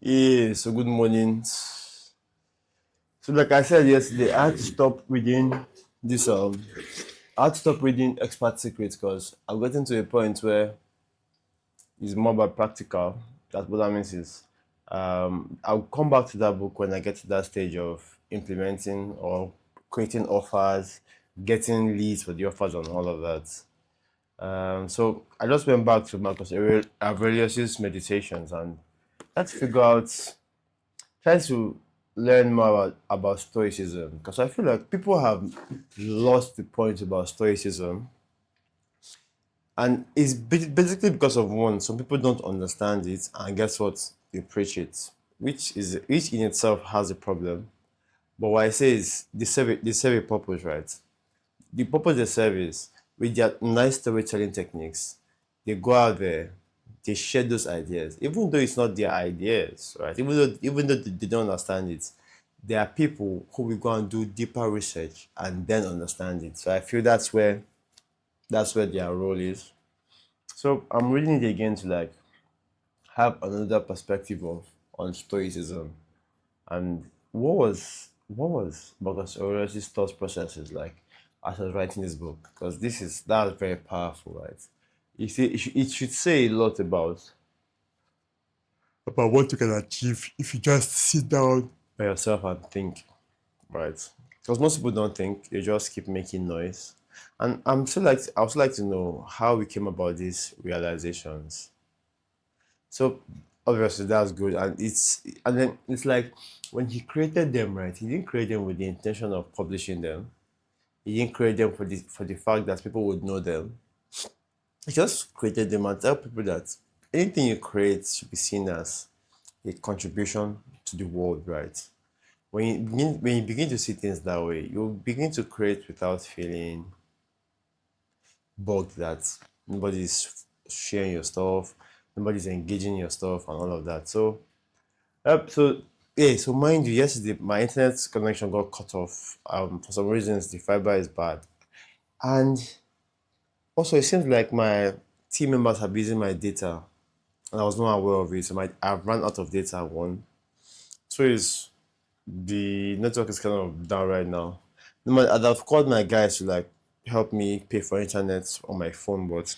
Yeah, so good morning. So like I said yesterday, I had to stop reading this I had to stop reading Expert Secrets because I'm getting to a point where it's more about practical. That's what that means is I'll come back to that book when I get to that stage of implementing or creating offers, getting leads for the offers and all of that. So I just went back to Aurelius's meditations and let's figure out try to learn more about stoicism because I feel like people have lost the point about stoicism, and it's basically because of one. Some people don't understand it, and guess what? They preach it, which in itself has a problem. But what I say is they serve a purpose, right? The purpose they serve is with their nice storytelling techniques, they go out there, they share those ideas, even though it's not their ideas, right? Even though they don't understand it, there are people who will go and do deeper research and then understand it. So I feel that's where their role is. So I'm reading it again to like have another perspective of on stoicism and what was Marcus Aurelius' thought processes like as I was writing this book because that's very powerful, right? It should say a lot about what you can achieve if you just sit down by yourself and think, right? Because most people don't think; they just keep making noise. And I would like to know how we came about these realizations. So obviously that's good, and then it's like when he created them, right? He didn't create them with the intention of publishing them. He didn't create them for the fact that people would know them. He just created them and tell people that anything you create should be seen as a contribution to the world, right? When you begin to see things that way, you begin to create without feeling bugged that nobody's sharing your stuff, nobody's engaging your stuff, and all of that. So yeah, so mind you, yesterday my internet connection got cut off. For some reasons the fiber is bad, and also it seems like my team members have been using my data, and I was not aware of it. So I've run out of data. One, two is the network is kind of down right now. I'd have called my guys to like help me pay for internet on my phone, but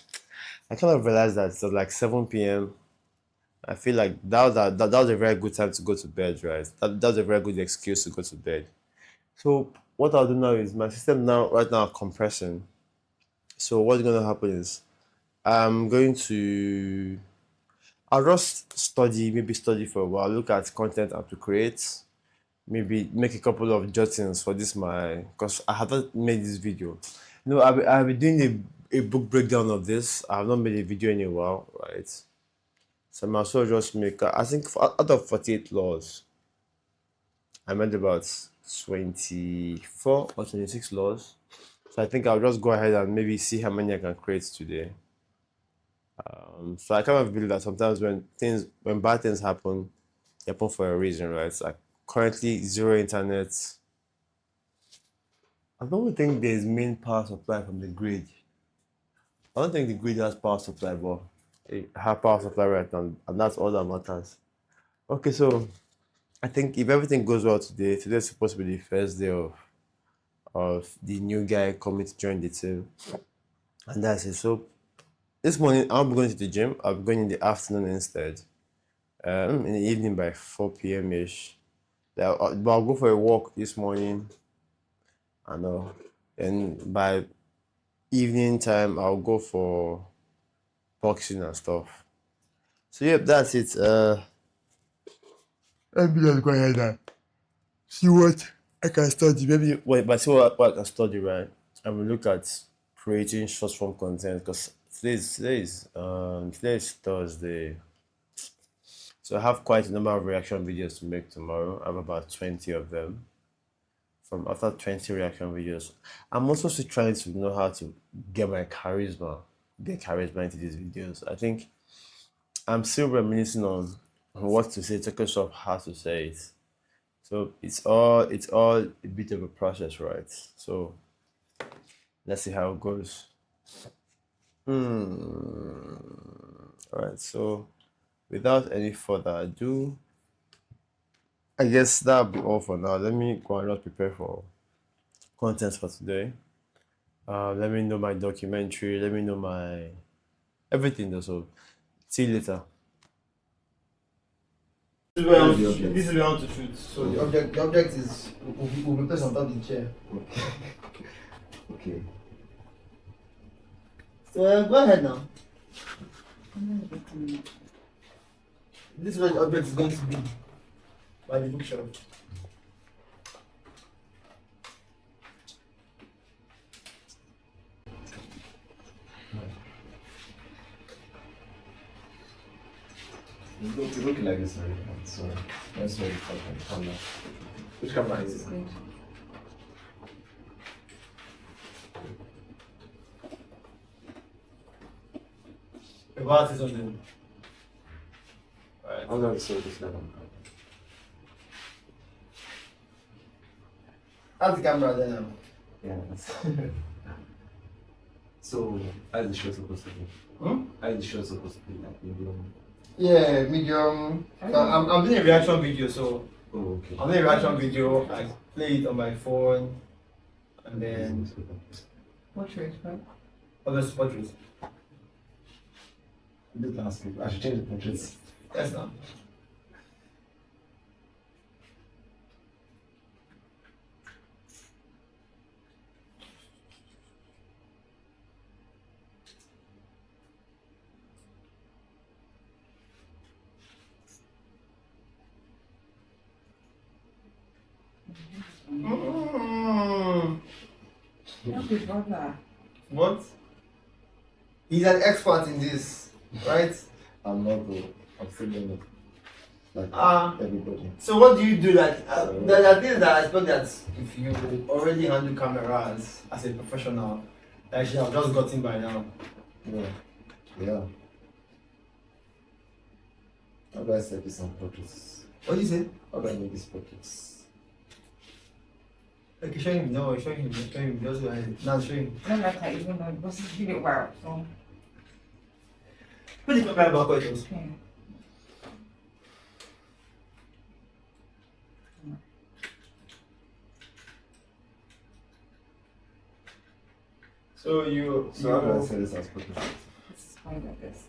I kind of realized that it was like 7 p.m. I feel like that was a very good time to go to bed, right? That was a very good excuse to go to bed. So what I'll do now is my system now right now compressing. So what's gonna happen is I'm going to I'll just maybe study for a while, look at content I have to create, maybe make a couple of jottings for this my because I haven't made this video. I've been doing a book breakdown of this. I have not made a video in a while, right? So I might as well just make I think out of 48 laws, I made about 24 or 26 laws. So I think I'll just go ahead and maybe see how many I can create today. So I kind of believe that sometimes when bad things happen, they happen for a reason, right? So like currently zero internet. I don't think there's main power supply from the grid. I don't think the grid has power supply, but it have power supply right now, and that's all that matters. Okay, so I think if everything goes well today, today's supposed to be the first day of the new guy coming to join the team, and that's it. So this morning I'll be going to the gym. I'll be going in the afternoon instead. In the evening by 4 p.m. ish. But I'll go for a walk this morning, and then by evening time I'll go for boxing and stuff. So yep, that's it. Let me just go ahead and see what I can study. Maybe wait, but see what I can study, right? I will look at creating short form content because today is Thursday. So I have quite a number of reaction videos to make tomorrow. I have about 20 of them. From after 20 reaction videos, I'm also still trying to know how to get my get charisma into these videos. I think I'm still reminiscing on what to say, talking of how to say it. So it's all a bit of a process, right? So let's see how it goes. All right. So without any further ado, I guess that'll be all for now. Let me go and not prepare for content for today. Let me know my documentary. Let me know my everything. So, see you later. This is where this is where I want to shoot. So the object is will be placed on top of the chair. Okay. So go ahead now. This is where the object is going to be by the bookshelf. It's looking like this already. So that's very camera. Which camera is it? About is on the. Alright. I'm going to show this level. How's the camera there now? Yeah. So, how is the show supposed to be? How is the show supposed to be? Like medium? Yeah, medium. I'm doing a reaction video, so Oh, okay. I'm doing a reaction video. I play it on my phone, and then Portrait, right? other portraits. This landscape. I should change the portraits. Yes, now. Help your brother. What? He's an expert in this, right? I'm not though. I'm still doing it. Like everybody. So what do you do? Like there are things that I expect that if you already handle cameras as a professional, I should have just gotten by now. Yeah. Yeah. How do I set this on portraits? What do you say? How do I make these portraits? Okay, show him. No, show him. Show him. Just go ahead. Now show him. No matter, even though it was really well. So, Put the camera back where it was. okay. So you. So how do I set this as portraits? This is fine like this.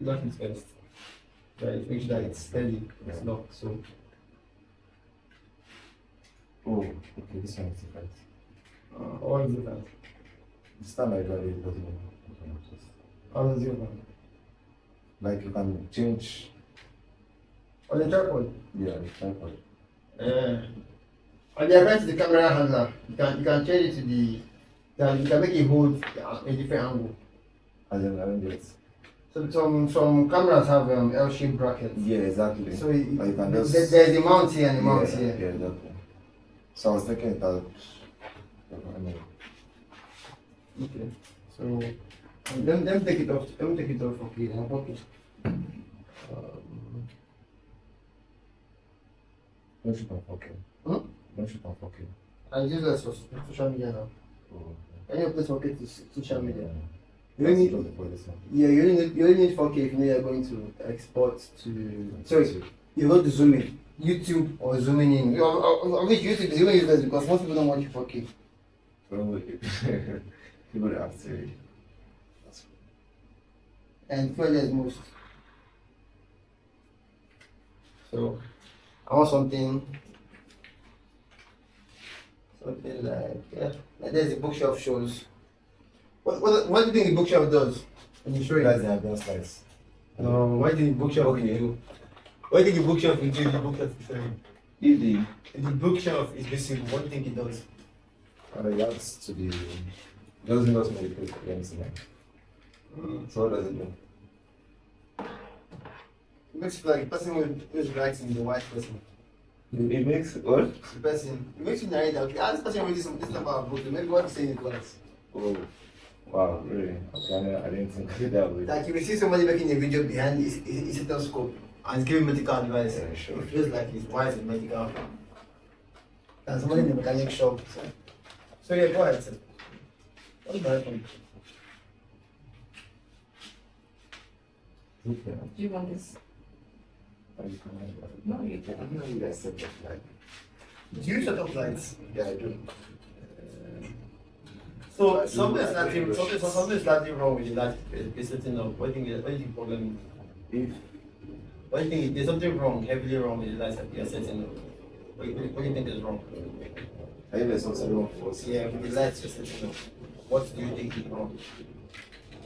Lock it first. Right. Make sure that it's steady. It's Yeah. locked. So. Oh, okay, this one is different. What is it that? This time I got it doesn't How does it work? like you can change On the tripod. the tripod. On the right to the camera handler, you can change it to the. You can make it hold a different angle. And then I don't get So some cameras have L-shaped brackets. yeah, exactly. So Or you can just there's a mount here and a mount yeah, here. yeah, exactly. So I was thinking it out. I mean, Okay. So let me take it off. Let me take it off. Okay. Okay. don't shoot on 4K. Don't shoot on 4K. I use that for social media now. Oh, Any of this 4K to social media. You That's only just the police one. yeah, you only need 4K if you know you're going to export to. Sorry, you're going to zoom in. YouTube or zooming in. I wish YouTube is even useless because most people don't watch 4K. Well, people that have to. That's And failure is most. So I want something like yeah. Like there's the bookshelf shows. What do you think the bookshelf does? When you show it? That's the advanced lights. No, what do you think the bookshelf will do? What do you think the bookshelf will do? The bookshelf is saying. The bookshelf is basically what do you think it does? It adds to the. Doesn't go to medical anything like. So what does it do? It makes you feel like the person who is writing the white person. It makes what? The person. It makes you narrate that okay, this person read this about book. Maybe what he's saying is right. Oh, wow, really? Okay, I didn't think of it that way. Like if you see somebody making a video behind his stethoscope and he's giving medical advice, Yeah, sure. it feels like he's wise in medical. And somebody in the mechanic shop. So yeah, go ahead, sir. What's the iPhone? Okay. Do you want this? I No, you I don't. don't know you guys set up like. Do you set up lights? Yeah, I do. So something is slightly wrong with the light setting up. What do you think the problem is? If What do you think? There's something wrong, heavily wrong with the lights that you're setting up. What do you think is wrong? I think there's something wrong for us. Yeah, with the lights you're setting up. What do you think is wrong?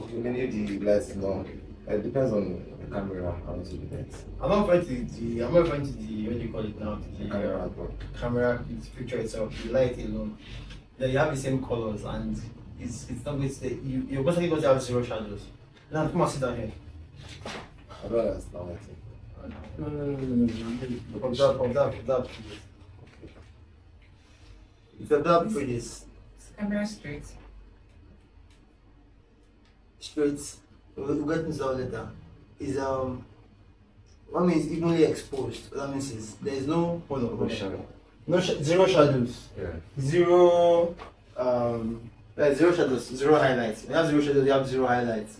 Okay, many of the lights now. It depends on the camera and also the lights. I'm not referring to the what do you call it now? The The camera as well. camera, the picture itself, the light alone. Yeah, you have the same colors and it's not going to stay. You're basically going to have zero shadows. Now come and sit down here. I don't understand what I think. No. Observe. If you observe through this Camera straight. straight, we'll get into that later. Is what means evenly exposed. What that means is there is no No shadow. zero shadows. Yeah. Zero zero shadows, zero highlights. When you have zero shadows, you have zero highlights.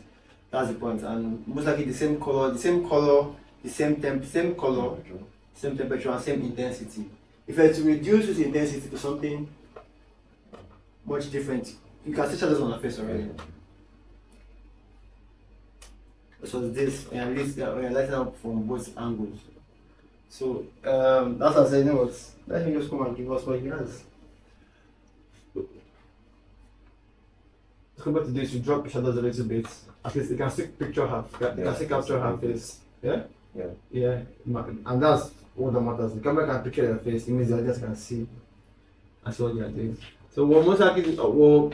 That's the point. And most likely the same color, the same color, same temperature and same intensity. If you were to reduce this intensity to something much different, you can see shadows on the face already. So this when you're lighting up from both angles. So that's what I said, you know what? Let him just come and give us what he has. Let's go back to this, you drop the shadows a little bit. At least you can still picture half, you can still capture her face. Yeah? Yeah. Yeah. And that's all that matters. The camera can picture your face, it means the audience can see. That's what you are doing. So what most likely what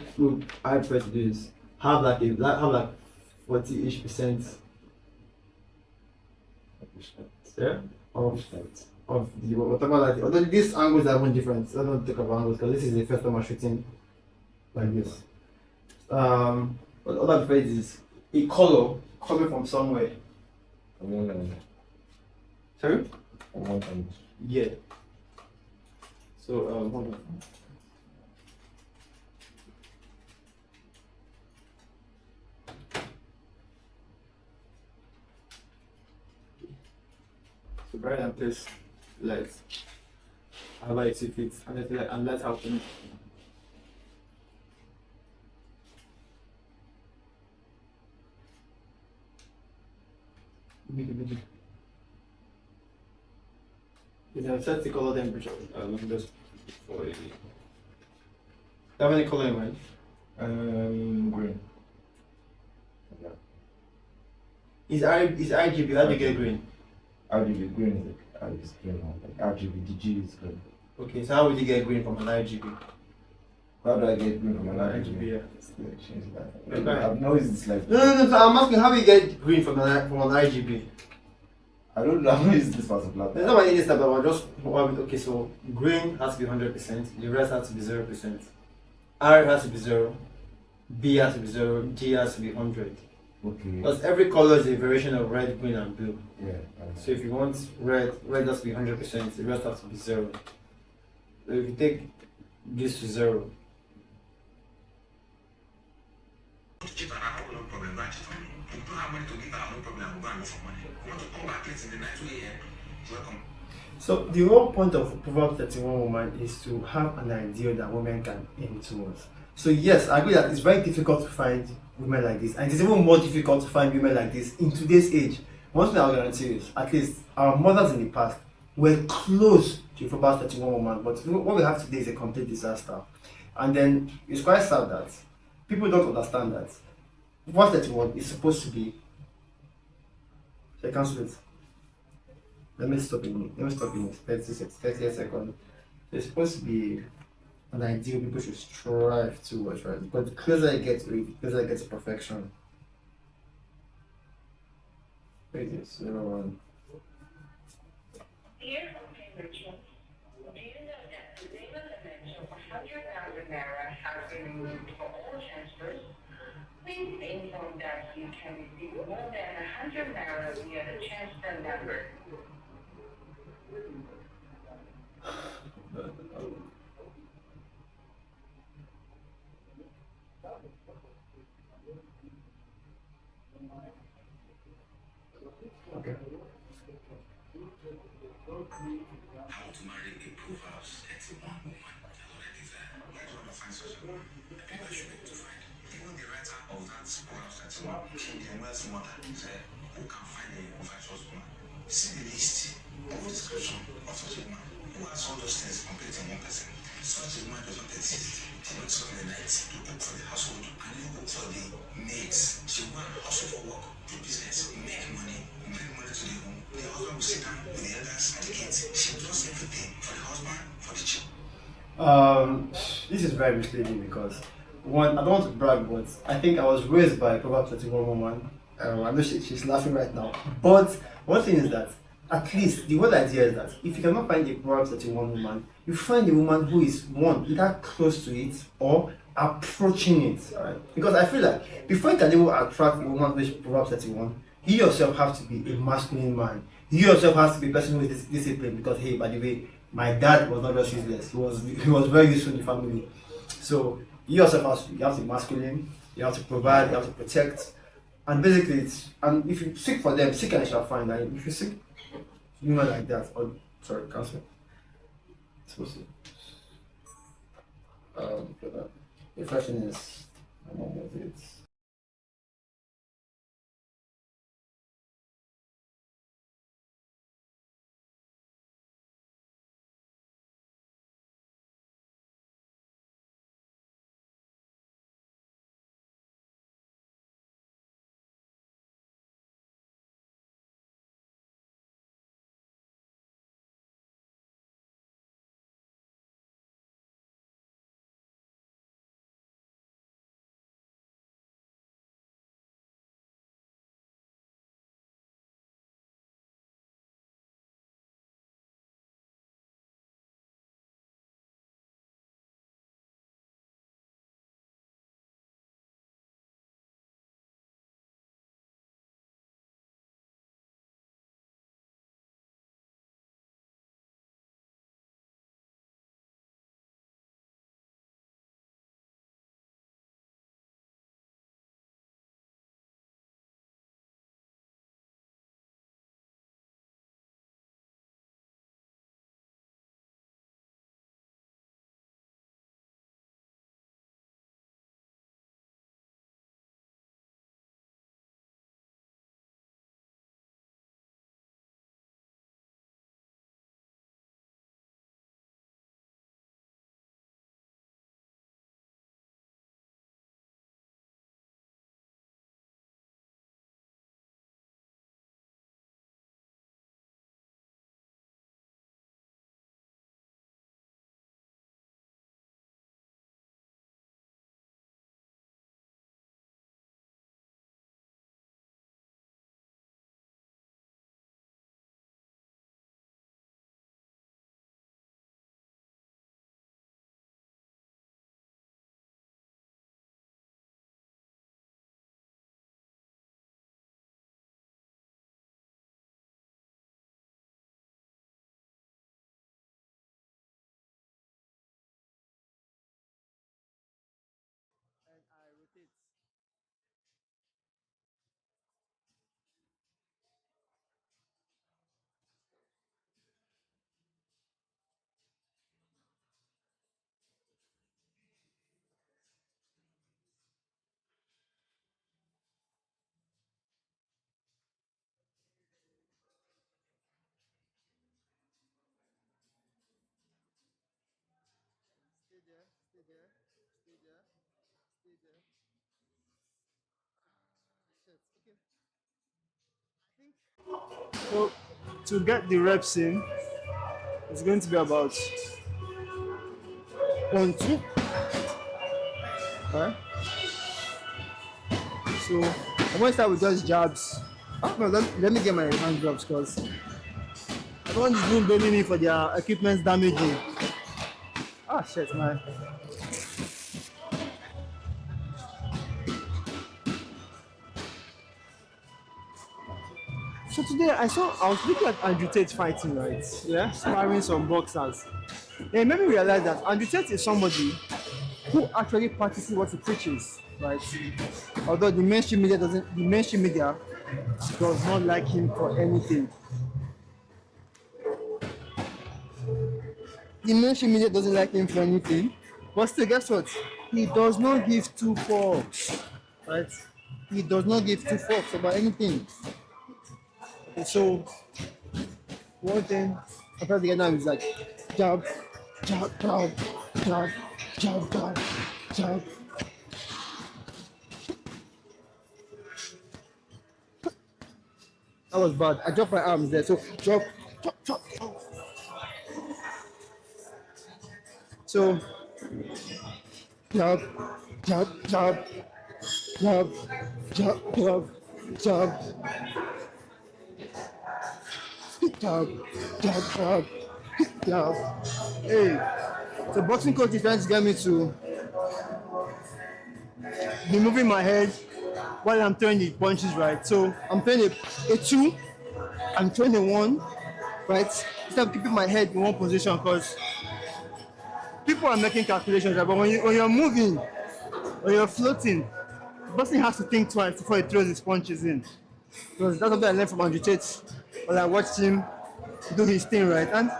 I prefer to do is have like 40-ish percent, yeah, of the whatever light. Although these angles are even different. I don't take about angles because this is the first time I'm shooting like this. What other phrase is a color coming from somewhere. From one end. Sorry? From one end. Yeah. So hold on. So bright and place lights. However you see fit and let out them. You can set the color temperature. Let me just for you. Have any color in mind? Green. Yeah. Is RGB? How do you get green? RGB green is green. Like RGB, DG is green. Okay, so how would you get green from an RGB? How do I get green from an RGB? Yeah. Change that. Okay. I've noticed it's like No. So I'm asking how you get green from an RGB. I don't know how is this particular. There's not any step, but I just okay. So green has to be 100%. The rest has to be 0%. R has to be 0. B has to be 0. G has to be 100. Okay. Because every color is a variation of red, green, and blue. Yeah. So if you want red has to be 100%. The rest has to be 0. So if you take this to 0. Cheap and alcohol, no problem, branch it on me. You don't have money to give out, no problem, I will go and look for money. You want to come back late in the night, 2 a.m., welcome. So the whole point of Proverbs 31 woman is to have an ideal that women can aim towards. So yes, I agree that it's very difficult to find women like this, and it's even more difficult to find women like this in today's age. One thing I'll guarantee is, at least our mothers in the past were close to Proverbs 31 woman, but what we have today is a complete disaster. And then it's quite sad that people don't understand that Proverbs 31 is supposed to be. Should I cancel it? Let me stop in 30 seconds. It's supposed to be an ideal people should strive towards, right? Because the closer you get to it, the closer you get to perfection. Wait, it's 01. Dear OK Rachel, do you know that the minimum limit of 100,000 naira has been removed for all transfers? Please inform that you can receive more than 100 naira via the transfer number. Okay. I want to marry a Proverbs 31 woman. That's what I desire. Where do you want to find such a woman? I think I should be able to find. Even the writer of that Proverbs 31, King Lemuel's mother, said, who can find a virtuous woman? See the list of description of such a woman. Who has all those things complete in one person? Such a woman does not exist. She wakes up in the night to cook for the household and even cook for the maids. She will go and hustle for work, do business, make money, bring money to the home. The husband will sit down with the elders at the kids. She does everything for the husband, for the children. This is very misleading because one, I don't want to brag, but I think I was raised by a Proverbs 31 woman. I know she's laughing right now. But one thing is that at least the whole idea is that if you cannot find a Proverbs 31 woman, you find a woman who is one either close to it or approaching it. Alright? Because I feel like before you can even attract a woman who is Proverbs 31, you yourself have to be a masculine man. You yourself have to be a person who is disciplined because hey, by the way, my dad was not just useless. He was very useful in the family. So you yourself you have to be masculine, you have to provide, you have to protect. And basically and if you seek for them, seek and you shall find. And if you seek women like that, or sorry, cancel. Supposed to the question is it. So to get the reps in, it's going to be about 1, 2. Alright. So I'm going to start with just jabs. No, let me get my hand gloves because I don't want this room blaming me for their equipment damaging. Ah shit, man. So today I was looking at Andrew Tate fighting, right? Yeah, sparring some boxers. It made me realize that Andrew Tate is somebody who actually practices what he preaches, right? Although the mainstream media does not like him for anything. the mainstream media doesn't like him for anything. But still, guess what? He does not give two fucks, right? He does not give two fucks about anything. Okay, so one thing after the now is like jab, jab, jab, jab, jab, jab, jab. That was bad. I dropped my arms there. So drop, drop, drop, drop. So jab, jab, jab, jab, jab, jab, jab, jab, jab, jab, jab. Hey, so boxing coach is trying to get me to be moving my head while I'm throwing the punches, right? So I'm throwing a two, I'm throwing a one, right? Instead of keeping my head in one position, because people are making calculations, right? But when you're moving, when you're floating, the person has to think twice before he throws his punches in. Because that's something I learned from Andrew Tate when I watched him do his thing, right? And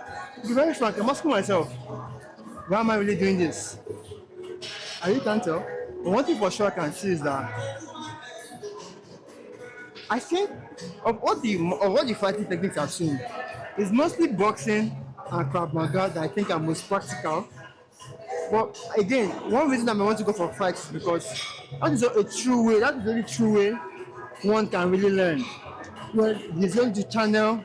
to be very frank, I'm asking myself, why am I really doing this? I really can't tell. But one thing for sure I can see is that I think of all the fighting techniques I've seen, it's mostly boxing and Krav Maga that I think are most practical. But again, one reason I want to go for fights is because that is a true way, that's a very true way one can really learn. Well, he's going to channel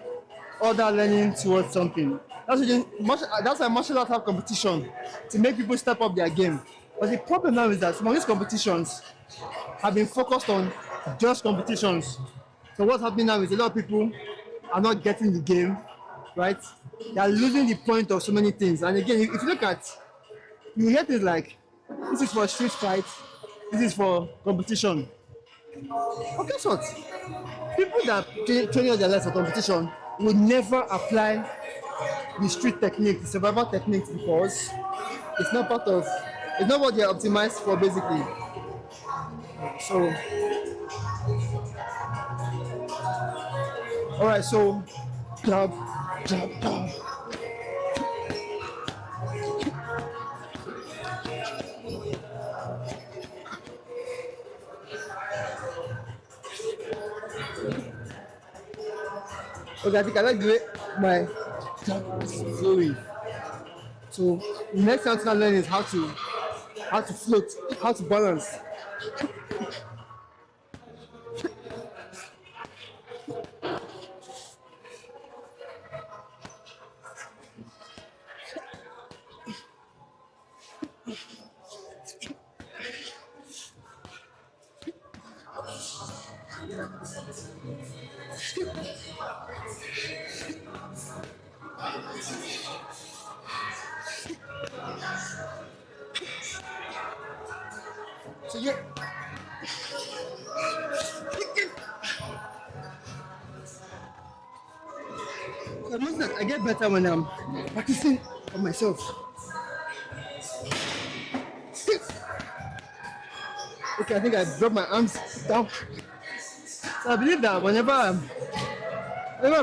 all that learning towards something. That's why martial arts have competition, to make people step up their game. But the problem now is that some of these competitions have been focused on just competitions. So what's happening now is a lot of people are not getting the game, right? They are losing the point of so many things. And again, if you look at, you hear things like, this is for street fight, this is for competition. But guess what? People that train all their lives for competition would never apply the street technique, the survival techniques, because it's not what they're optimized for, basically. So, all right, so jab, jab, jab. Okay, I think I like the way my jab is flowing. So the next thing I'm learning is how to float, how to balance. So yeah. I notice that I get better when I'm practicing on myself. Okay, I think I dropped my arms down. So I believe that whenever I'm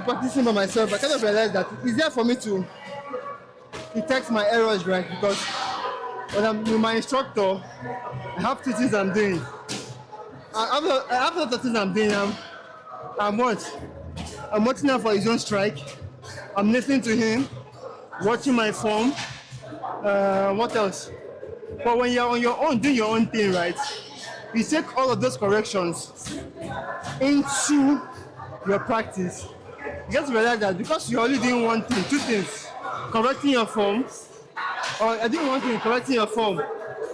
practicing by myself, I kind of realize that it's easier for me to detect my errors, right? Because when I'm with my instructor, I have two things I'm doing. I have lots of things I'm doing. I'm watching out for his own strike. I'm listening to him, watching my form. What else? But when you're on your own, doing your own thing, right? You take all of those corrections into your practice. You get to realize that because you're only doing one thing, two things, correcting your form, or doing one thing, correcting your form,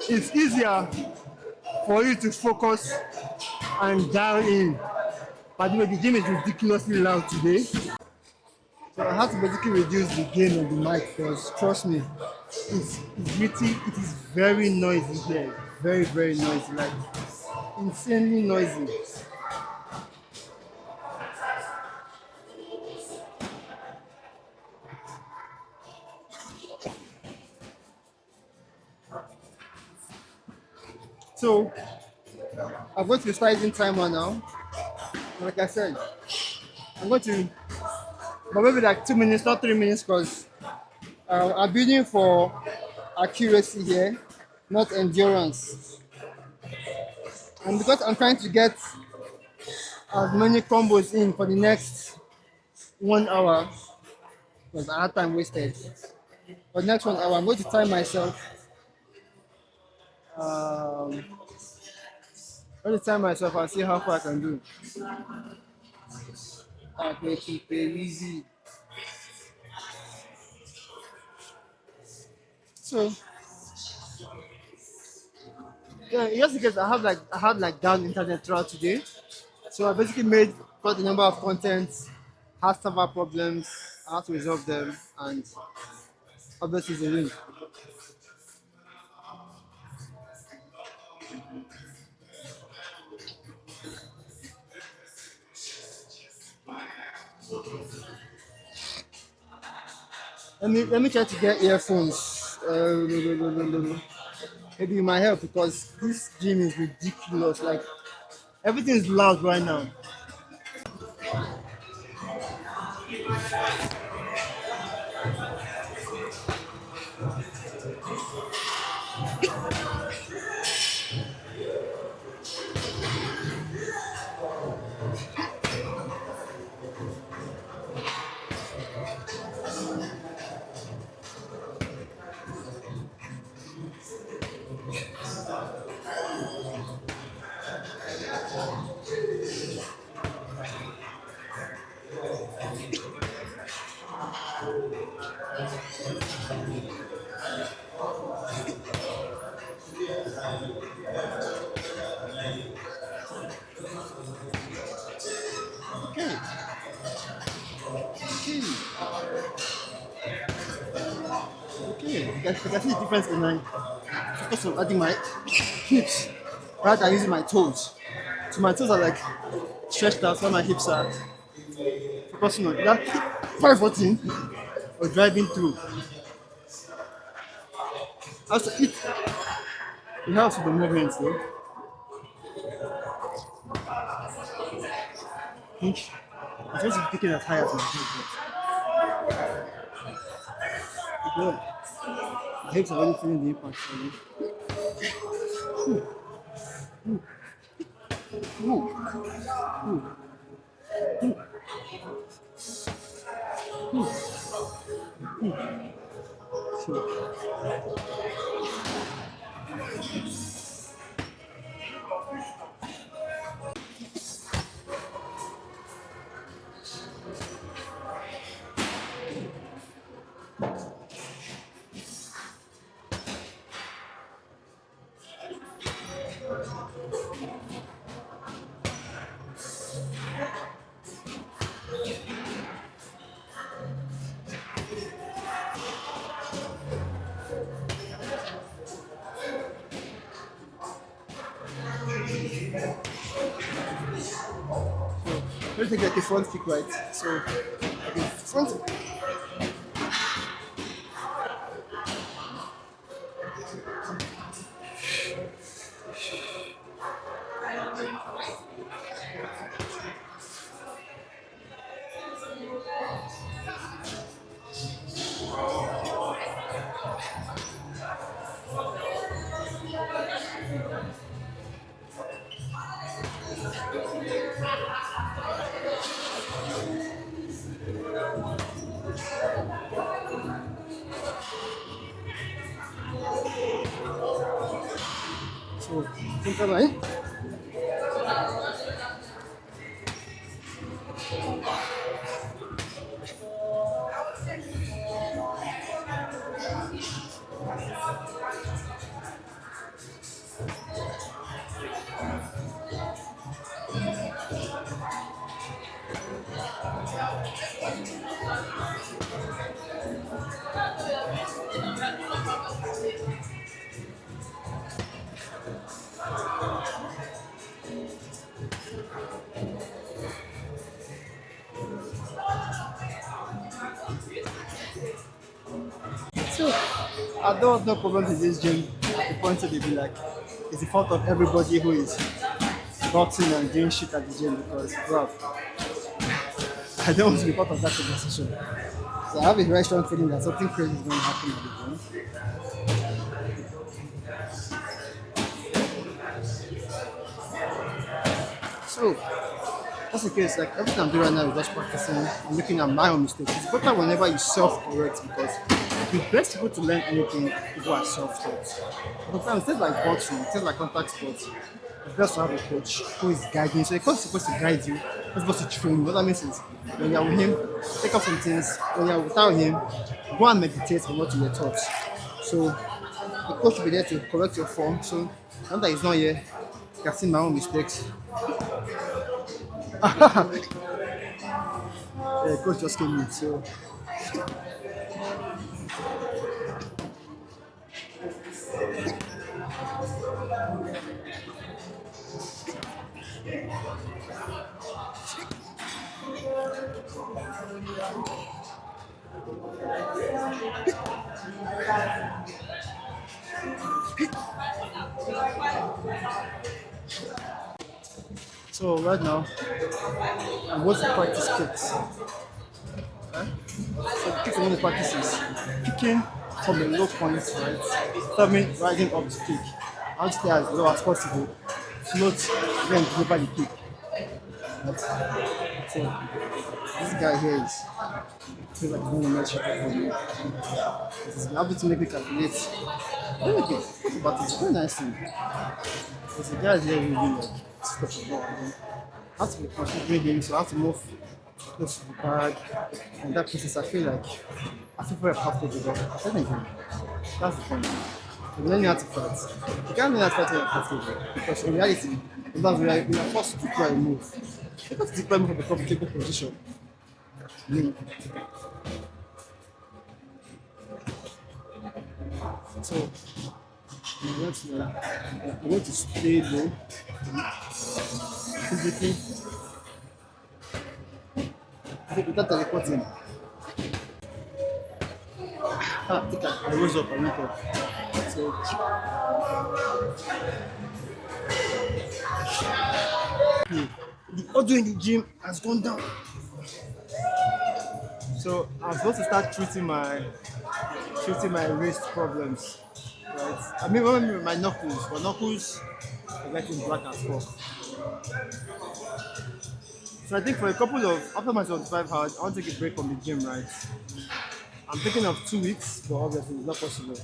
it's easier for you to focus and dial in. By the way, the gym is ridiculously loud today. So I have to basically reduce the gain of the mic because trust me, it is very noisy here. Very, very noisy, like insanely noisy. So I'm going to start using timer now. Like I said, I'm going to, but maybe like 2 minutes, not 3 minutes, because I'm building for accuracy here, not endurance. And because I'm trying to get as many combos in for the next 1 hour, because I had time wasted. For the next 1 hour, I'm going to time myself. I'm going to time myself and see how far I can do. Okay, keep it easy. So, yeah, just because I had like down internet throughout today. So I basically made quite a number of contents, had server problems, I had to resolve them, and obviously it's a win. Let me try to get earphones. Maybe it might help because this gym is ridiculous. Like everything is loud right now. Okay. Okay. Okay. You can see the difference in my focus on adding my hips rather than using my toes. So my toes are like stretched out, while my hips are focusing on that 514 or driving through. Also, it helps with the movements though. I'm supposed to be picking as high as my hips. Good. My hips are already feeling the impact for me. Let me take like a front kick, right? So, okay, front. So, center line. So, I don't have no problems in this gym. At the point that they be like, it's the fault of everybody who is boxing and doing shit at the gym because, bro, I don't want to be part of that conversation. So I have a very strong feeling that something crazy is going to happen at the gym. So that's the case. Like everything I'm doing right now is just practicing. I'm looking at my own mistakes. It's better whenever you self-correct because the best people to learn anything is who are self-taught. Sometimes things like boxing, things like contact sports, it's best to have a coach who is guiding. So a coach is supposed to guide you, not supposed to train you. What that means is when you're with him, take up some things. When you're without him, go and meditate on what you were taught. So the coach will be there to correct your form. So now that he's not here, I can see my own mistakes. Yeah, coach just came in, so right now I'm going to practice kicks. So the kicks I'm going to practice is kicking from a low point, right? Start me rising up to kick. I'll stay as low as possible. Float, then deliver the kick. Right? So this guy here is feels like he's going to match it for me. He's able to make me calculate. Very good. But it's very nice thing. Because the guys here really like stuff a lot. I have to be considering him, so I have to move close to the bag. And that process, I feel very comfortable. But I think that's the point. So learning how to fight. You can't learn how to fight when you're comfortable. Because in reality, sometimes we are forced to deploy a move. You have to deploy move from a comfortable position. So, you want to stay low, physically, without teleporting. I think I rose up, I went up. So, the audio in the gym has gone down. So I'm supposed to start treating my wrist problems, right? I mean, remember my knuckles are getting black as fuck. So I think for a couple of after my 75 hours, I want to take a break from the gym, right? I'm thinking of 2 weeks, but obviously it's not possible.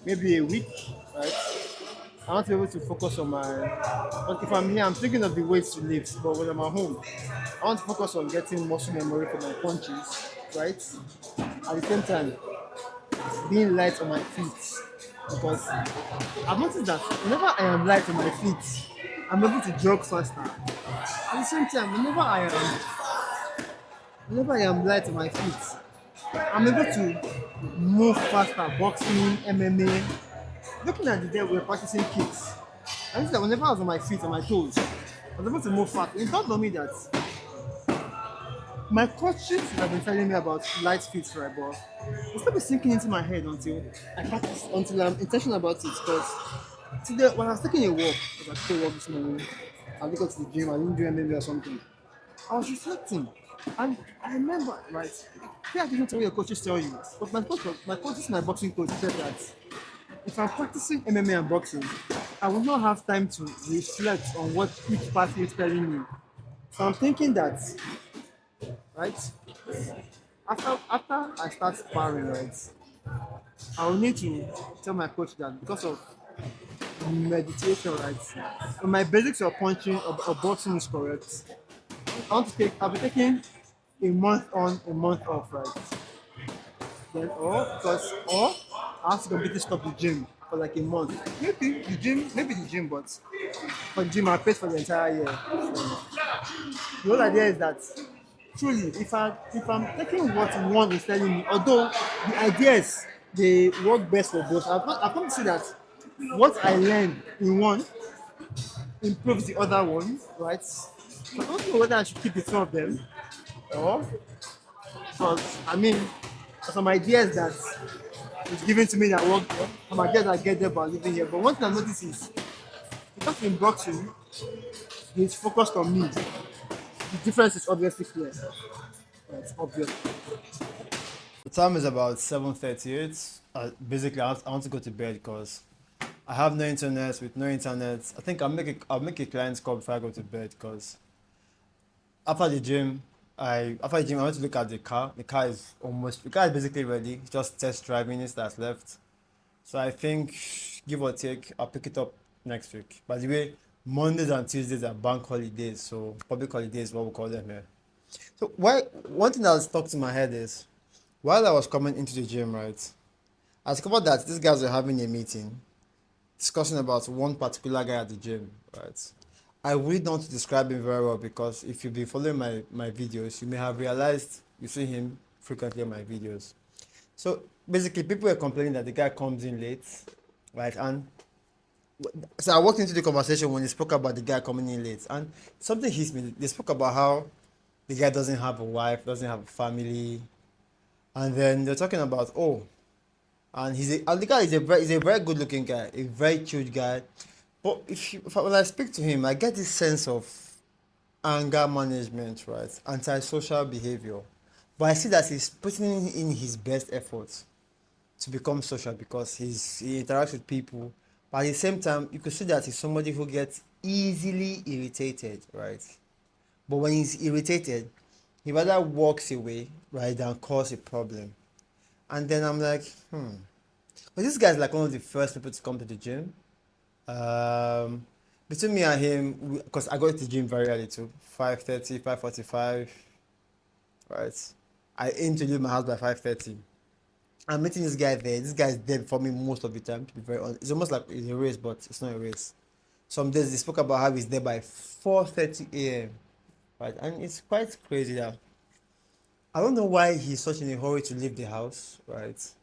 Maybe a week, right? I want to be able to focus on but if I'm here, I'm thinking of the weights to lift, but when I'm at home, I want to focus on getting muscle memory for my punches, right? At the same time, being light on my feet, because I've noticed that whenever I am light on my feet, I'm able to jog faster. At the same time, whenever I am light on my feet, I'm able to move faster, boxing, MMA. Looking at the day we were practicing kicks, I noticed that whenever I was on my feet, on my toes, I was able to move fast. It dawned on me that my coaches have been telling me about light feet, right? But it's not been sinking into my head until I practice, until I'm intentional about it. Because today, when I was taking a walk, I was like, okay, walk this morning, I didn't go to the gym, I didn't do MMA or something. I was reflecting, and I remember, right? Pay attention to what your coaches tell you. But my coach, my boxing coach, said that if I'm practicing MMA and boxing, I will not have time to reflect on what each party is telling me. So I'm thinking that, right, after I start sparring, right, I will need to tell my coach that because of meditation, right, when my basics of punching or boxing is correct, I'll be taking a month on, a month off, right? Then or I have to completely stop the gym for like a month. Maybe the gym, but for the gym I paid for the entire year. So, the whole idea is that truly, if I'm taking what one is telling me, although the ideas they work best for both, I've come to see that what I learn in one improves the other one, right? So I don't know whether I should keep the two of them or because I mean some ideas that is given to me that work, some ideas that get there by living here. But one thing I notice is because in boxing, it's focused on me. The difference is obviously clear. It's obvious. The time is about 7:38. Basically, I want to go to bed because I have no internet. With no internet, I think I'll make a client call before I go to bed because after the gym, I went to look at the car. The car is basically ready. It's just test driving it that's left. So I think, give or take, I'll pick it up next week. By the way, Mondays and Tuesdays are bank holidays, so public holidays, what we call them here. So why one thing that stuck to my head is while I was coming into the gym, right, I discovered that these guys were having a meeting discussing about one particular guy at the gym, right? I really don't describe him very well because if you've been following my videos, you may have realized you see him frequently in my videos. So basically, people were complaining that the guy comes in late, right? And so I walked into the conversation when they spoke about the guy coming in late, and something hits me. They spoke about how the guy doesn't have a wife, doesn't have a family, and then they're talking about and the guy is a very good looking guy, a very cute guy. But when I speak to him, I get this sense of anger management, right? Antisocial behavior. But I see that he's putting in his best efforts to become social because he interacts with people. But at the same time, you could see that he's somebody who gets easily irritated, right? But when he's irritated, he rather walks away rather than cause a problem. And then I'm like, but this guy's like one of the first people to come to the gym. Um, Between me and him, because I go to the gym very early too, 5:30, 5:45, right? I aim to leave my house by 5:30. I'm meeting this guy there. This guy's there before me most of the time, to be very honest. It's almost like it's a race, but it's not a race. Some days they spoke about how he's there by 4:30 a.m. Right? And it's quite crazy that I don't know why he's such in a hurry to leave the house, right?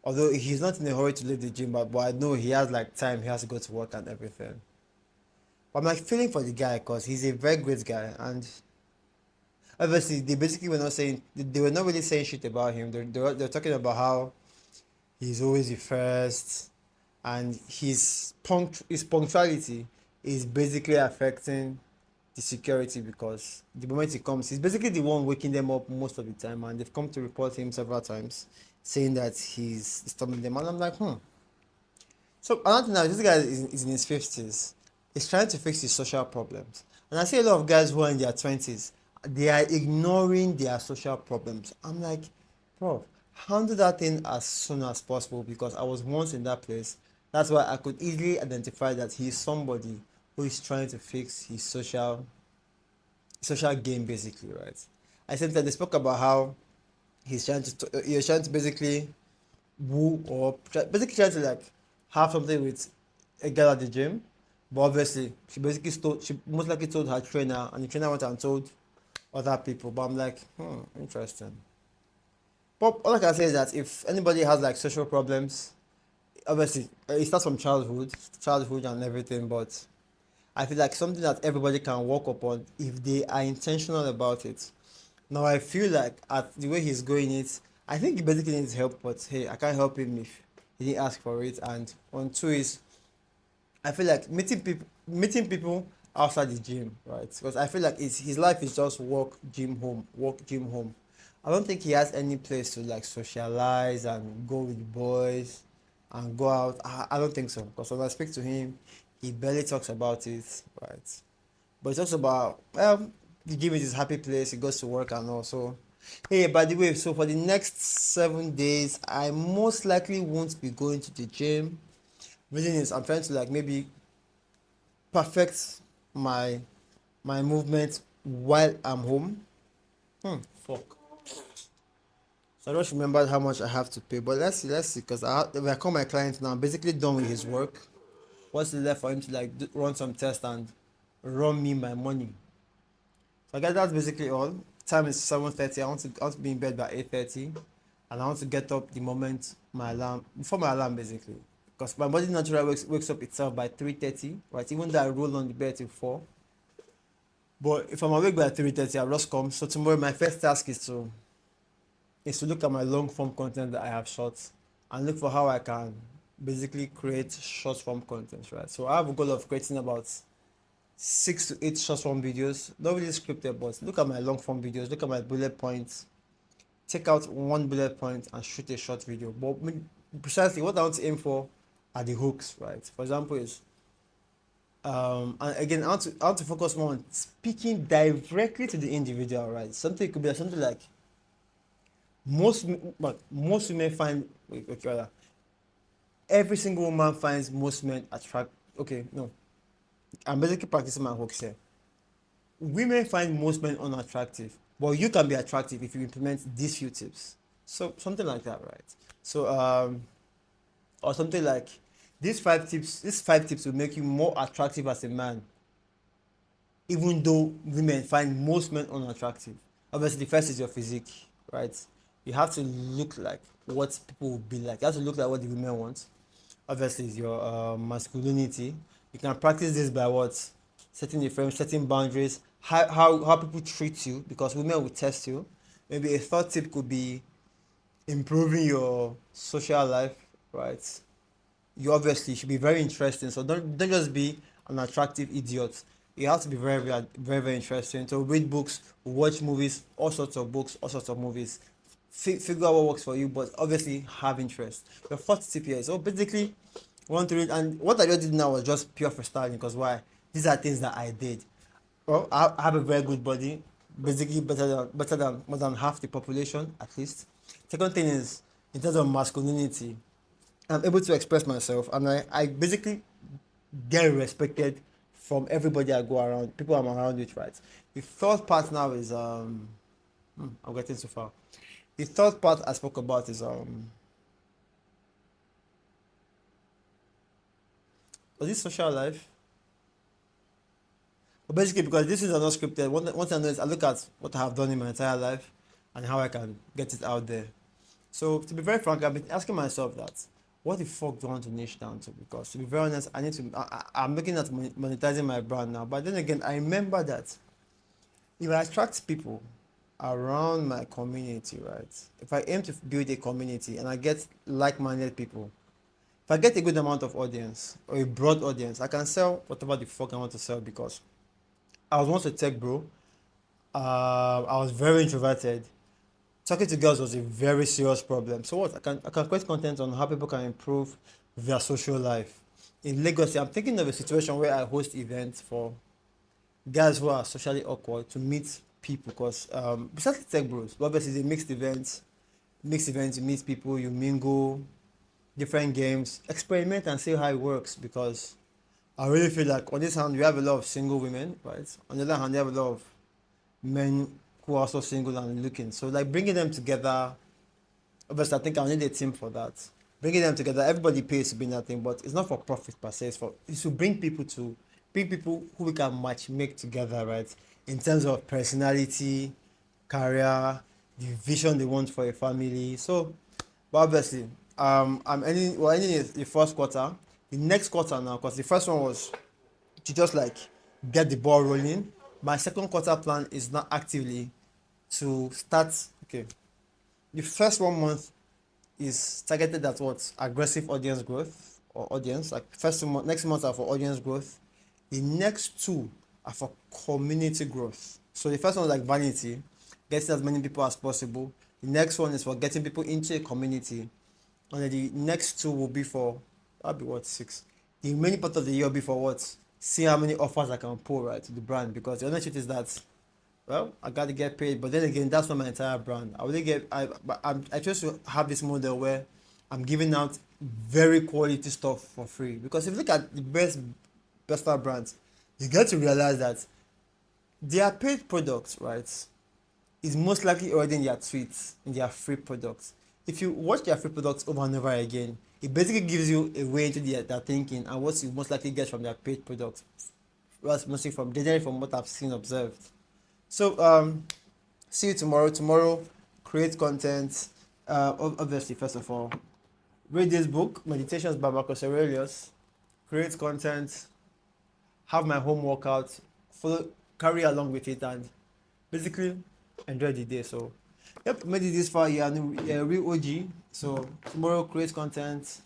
Although he's not in a hurry to leave the gym, but I know he has like time, he has to go to work and everything. But I'm like feeling for the guy because he's a very great guy, and obviously they basically were not saying they were not really saying shit about him. They're talking about how he's always the first, and his punctuality is basically affecting the security because the moment he comes, he's basically the one waking them up most of the time, and they've come to report him several times, saying that he's disturbing them. And I'm like, So another thing now, this guy is in his 50s. He's trying to fix his social problems. And I see a lot of guys who are in their 20s, they are ignoring their social problems. I'm like, bro, handle that thing as soon as possible because I was once in that place. That's why I could easily identify that he is somebody who is trying to fix his social game basically, right? I said that they spoke about how he was trying to basically woo or basically trying to like have something with a girl at the gym, but obviously she most likely told her trainer, and the trainer went and told other people. But I'm like, interesting. But all I can say is that if anybody has like social problems, obviously it starts from childhood and everything, but I feel like something that everybody can work upon if they are intentional about it. Now I feel like at the way he's going it, I think he basically needs help, but hey, I can't help him if he didn't ask for it. And on two is I feel like meeting people outside the gym, right? Because I feel like his life is just work, gym, home, work, gym, home. I don't think he has any place to like socialize and go with boys and go out. I don't think so. Because when I speak to him, he barely talks about it, right? But he talks about the gym is his happy place. He goes to work and all. So, hey, by the way, so for the next 7 days, I most likely won't be going to the gym. Reason is I'm trying to like maybe perfect my movement while I'm home. Fuck. So I just remembered how much I have to pay. But let's see, because if I call my client now, I'm basically done with his work. What's left for him to like run some tests and run me my money? So I guess that's basically all. Time is 7:30. I want to be in bed by 8:30, and I want to get up the moment before my alarm basically, because my body naturally wakes up itself by 3:30, right? Even though I roll on the bed till 4. But if I'm awake by 3:30, I'll just come. So tomorrow my first task is to look at my long form content that I have shot and look for how I can basically create short form content, right? So I have a goal of creating about 6 to 8 short form videos, not really scripted, but look at my long form videos, look at my bullet points, take out one bullet point and shoot a short video. But precisely what I want to aim for are the hooks, right? For example, is and again, I want to focus more on speaking directly to the individual, right? Something could be something like most women find okay, rather, every single woman finds most men attract. Okay, no, I'm basically practicing my hooks here. Women find most men unattractive, but you can be attractive if you implement these few tips. So something like that, right? So or something like these five tips will make you more attractive as a man, even though women find most men unattractive. Obviously, the first is your physique, right? You have to look like what people will be like. You have to look like what the women want. Obviously, is your masculinity. You can practice this by what? Setting the frame, setting boundaries, how people treat you, because women will test you. Maybe a third tip could be improving your social life, right? You obviously should be very interesting. So don't just be an attractive idiot. You have to be very interesting. So read books, watch movies, all sorts of books, all sorts of movies. Figure out what works for you, but obviously have interest. Your first tip here is so basically want to read, and what I just did now was just pure freestyling because why? These are things that I did. Well, I have a very good body, basically better than more than half the population at least. Second thing is in terms of masculinity. I'm able to express myself and I basically get respected from everybody I go around, people I'm around with, right? The third part now is I'm getting too far. The third part I spoke about is was this social life? But basically because this is not scripted, one thing I know is I look at what I have done in my entire life and how I can get it out there. So to be very frank, I've been asking myself that what the fuck do I want to niche down to? Because to be very honest, I'm looking at monetizing my brand now. But then again, I remember that if I attract people around my community, right? If I aim to build a community and I get like-minded people, if I get a good amount of audience or a broad audience, I can sell whatever the fuck I want to sell because I was once a tech bro. I was very introverted. Talking to girls was a very serious problem. So what? I can create content on how people can improve their social life. In Lagos, I'm thinking of a situation where I host events for guys who are socially awkward to meet people because besides tech bros, obviously it's a mixed event. Mixed events, you meet people, you mingle, different games, experiment and see how it works because I really feel like on this hand we have a lot of single women, right? On the other hand, we have a lot of men who are also single and looking. So like bringing them together, obviously I think I'll need a team for that. Bringing them together, everybody pays to be in that thing, but it's not for profit per se. It's to bring people who we can match make together, right? In terms of personality, career, the vision they want for a family. So, but obviously, we're ending the first quarter. The next quarter now, because the first one was to just like get the ball rolling. My second quarter plan is not actively to start. Okay, the first 1 month is targeted at what aggressive audience growth or audience. Like next month are for audience growth. The next two are for community growth. So the first one is like vanity, getting as many people as possible. The next one is for getting people into a community, and then the next two will be for that'll be what 6. The remaining part of the year will be for what see how many offers I can pull right to the brand because the honest truth is that well I got to get paid but then again that's not my entire brand. I really get I just to have this model where I'm giving out very quality stuff for free because if you look at the best brands you get to realize that their paid products right is most likely already in their tweets in their free products. If you watch their free products over and over again it basically gives you a way into their thinking and what you most likely get from their paid products. Well, mostly generally from what I've seen observed. So see you tomorrow. Tomorrow, create content. Obviously, first of all, read this book, Meditations by Marcus Aurelius. Create content. Have my home workout. Carry along with it, and basically enjoy the day. So. Yep, made it this far. Yeah, real OG. So tomorrow, create content,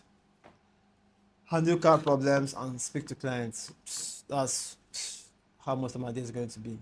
handle car problems, and speak to clients. That's how most of my day is going to be.